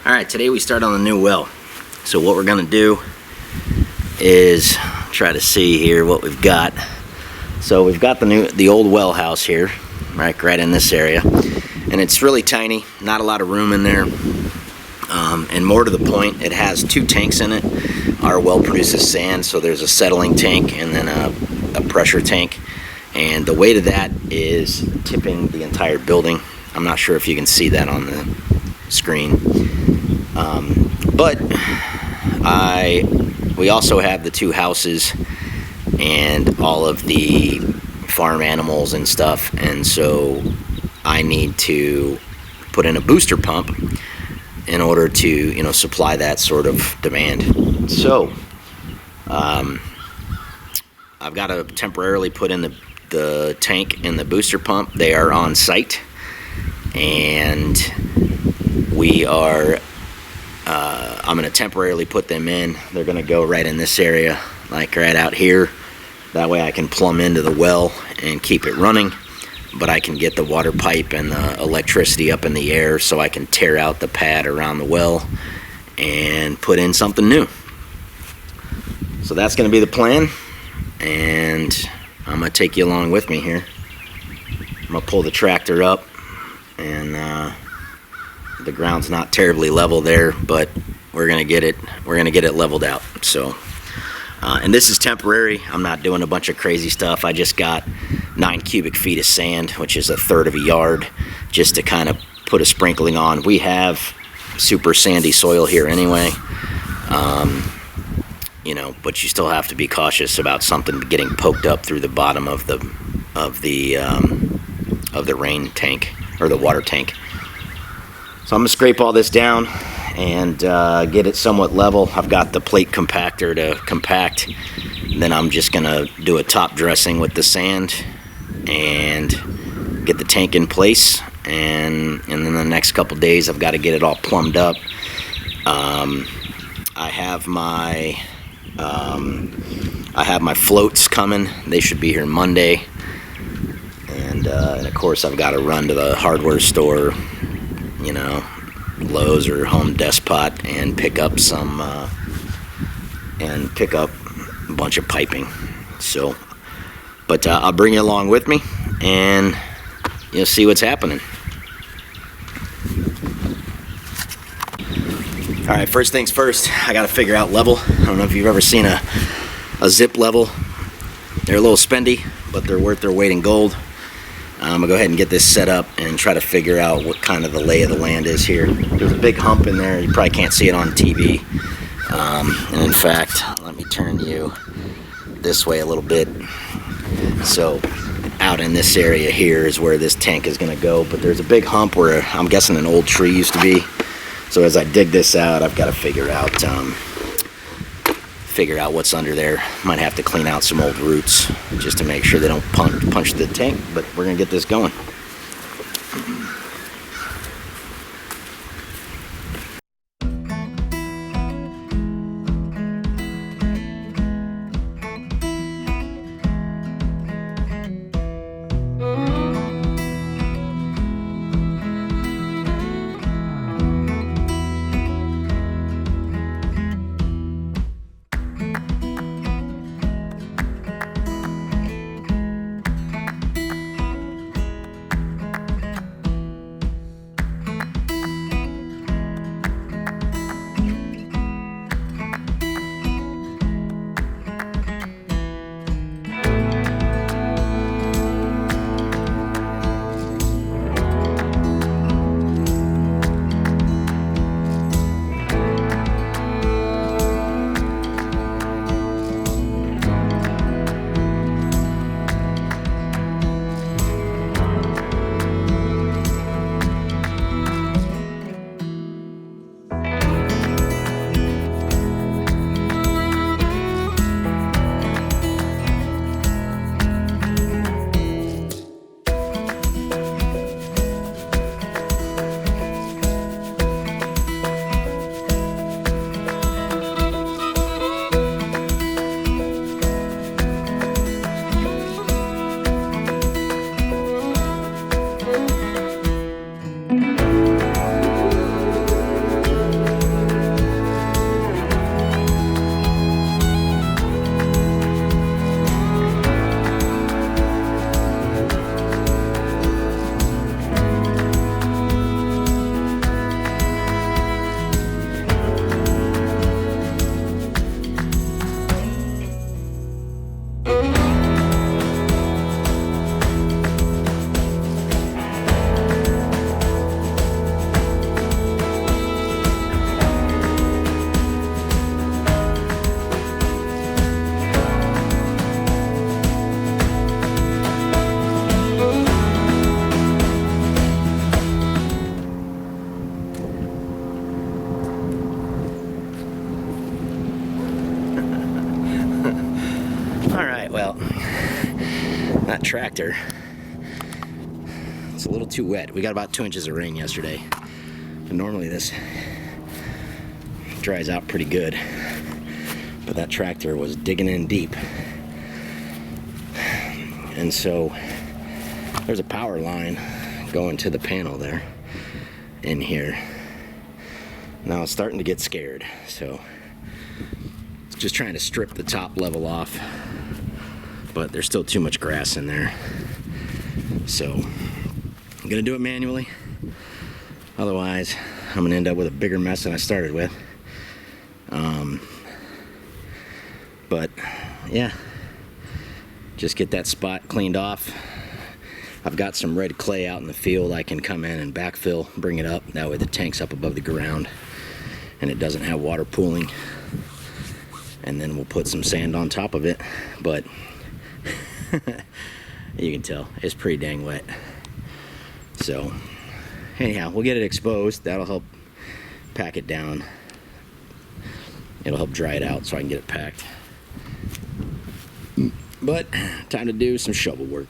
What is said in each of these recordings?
Alright, today we start on the new well. So what we're going to do is try to see here what we've got. So we've got the old well house here, right in this area. And it's really tiny, not a lot of room in there. And more to the point, it has two tanks in it. Our well produces sand, so there's a settling tank and then a pressure tank. And the weight of that is tipping the entire building. I'm not sure if you can see that on the screen. But we also have the two houses and all of the farm animals and stuff, and so I need to put in a booster pump in order to, supply that sort of demand. So I've got to temporarily put in the tank and the booster pump. They are on site, and I'm going to temporarily put them in. They're going to go right in this area, like right out here. That way I can plumb into the well and keep it running, but I can get the water pipe and the electricity up in the air so I can tear out the pad around the well and put in something new. So that's going to be the plan, and I'm going to take you along with me here. I'm going to pull the tractor up, and the ground's not terribly level there, but we're going to get it leveled out. So and this is temporary. I'm not doing a bunch of crazy stuff. I just got 9 cubic feet of sand, which is a third of a yard, just to kind of put a sprinkling on. We have super sandy soil here anyway, but you still have to be cautious about something getting poked up through the bottom of the rain tank or the water tank. So I'm gonna scrape all this down and get it somewhat level. I've got the plate compactor to compact. Then I'm just gonna do a top dressing with the sand and get the tank in place. And then the next couple days, I've got to get it all plumbed up. I have my floats coming. They should be here Monday. And of course, I've got to run to the hardware store, Lowe's or Home Depot, and pick up a bunch of piping. So, but I'll bring you along with me, and you'll see what's happening. All right, first things first, I got to figure out level. I don't know if you've ever seen a zip level. They're a little spendy, but they're worth their weight in gold. I'm gonna go ahead and get this set up and try to figure out what kind of the lay of the land is here. There's a big hump in there. You probably can't see it on TV. And in fact, let me turn you this way a little bit. So out in this area here is where this tank is gonna go, but there's a big hump where I'm guessing an old tree used to be. So as I dig this out, I've got to figure out what's under there. Might have to clean out some old roots just to make sure they don't punch the tank, but we're gonna get this going. that tractor. It's a little too wet. We got about 2 inches of rain yesterday. And normally this dries out pretty good. But that tractor was digging in deep. And so there's a power line going to the panel there in here. Now it's starting to get scared. So it's just trying to strip the top level off. But there's still too much grass in there. So I'm gonna do it manually. Otherwise, I'm gonna end up with a bigger mess than I started with. But yeah, just get that spot cleaned off. I've got some red clay out in the field. I can come in and backfill, bring it up. That way the tank's up above the ground and it doesn't have water pooling. And then we'll put some sand on top of it. But you can tell it's pretty dang wet. So anyhow, we'll get it exposed. That'll help pack it down. It'll help dry it out so I can get it packed. But time to do some shovel work.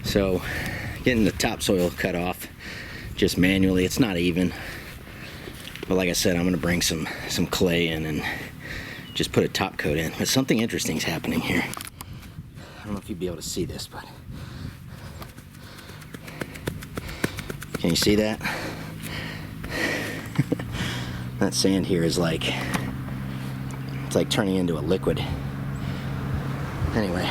So getting the topsoil cut off just manually, it's not even, but like I said, I'm gonna bring some clay in and just put a top coat in. But something interesting is happening here. I don't know if you'd be able to see this, but can you see that? That sand here is like, it's like turning into a liquid. Anyway,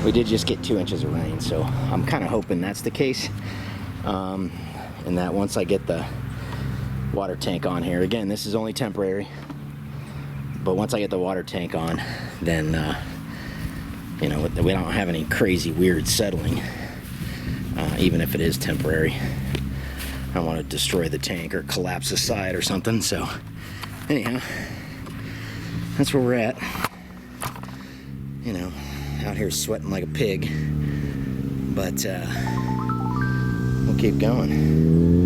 we did just get 2 inches of rain, so I'm kind of hoping that's the case. And that once I get the water tank on here, again, this is only temporary, but once I get the water tank on, then you know, we don't have any crazy weird settling, even if it is temporary. I don't want to destroy the tank or collapse the side or something. So anyhow, that's where we're at. You know, out here sweating like a pig, but we'll keep going.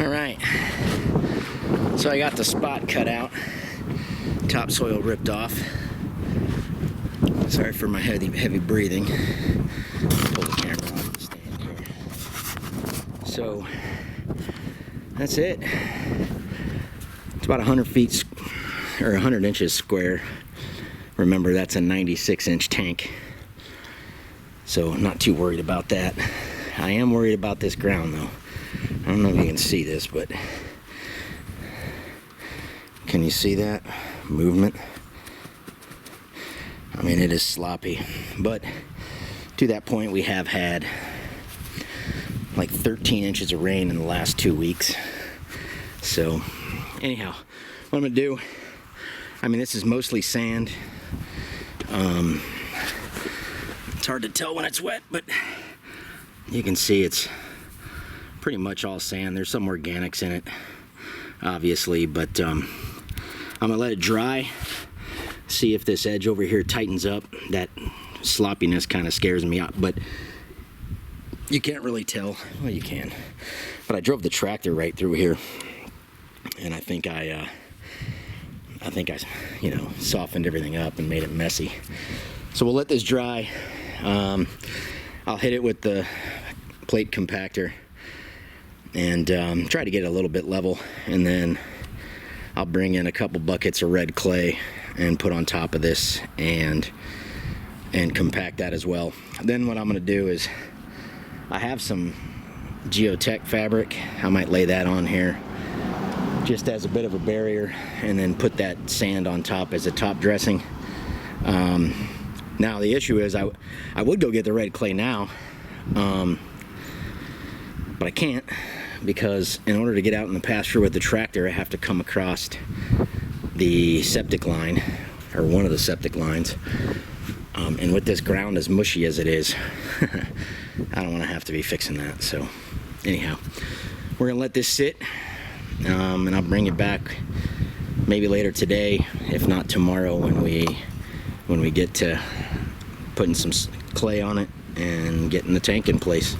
Alright, so I got the spot cut out, topsoil ripped off. Sorry for my heavy breathing. Pull the camera off the stand here. So, that's it. It's about 100 feet, or 100 inches square. Remember, that's a 96-inch tank. So, I'm not too worried about that. I am worried about this ground, though. I don't know if you can see this, but can you see that movement? I mean, it is sloppy, but to that point, we have had like 13 inches of rain in the last 2 weeks. So anyhow, what I'm gonna do, I mean, this is mostly sand. It's hard to tell when it's wet, but you can see it's pretty much all sand. There's some organics in it, obviously, but I'm gonna let it dry, see if this edge over here tightens up. That sloppiness kind of scares me out, but you can't really tell. Well, you can, but I drove the tractor right through here, and I think I you know, softened everything up and made it messy. So we'll let this dry. I'll hit it with the plate compactor and try to get it a little bit level, and then I'll bring in a couple buckets of red clay and put on top of this and compact that as well. Then what I'm going to do is, I have some geotech fabric. I might lay that on here just as a bit of a barrier, and then put that sand on top as a top dressing. Now the issue is I would go get the red clay now, but I can't, because in order to get out in the pasture with the tractor, I have to come across the septic line, or one of the septic lines, and with this ground as mushy as it is, I don't want to have to be fixing that. So anyhow, we're gonna let this sit, and I'll bring it back maybe later today, if not tomorrow, when we get to putting some clay on it and getting the tank in place.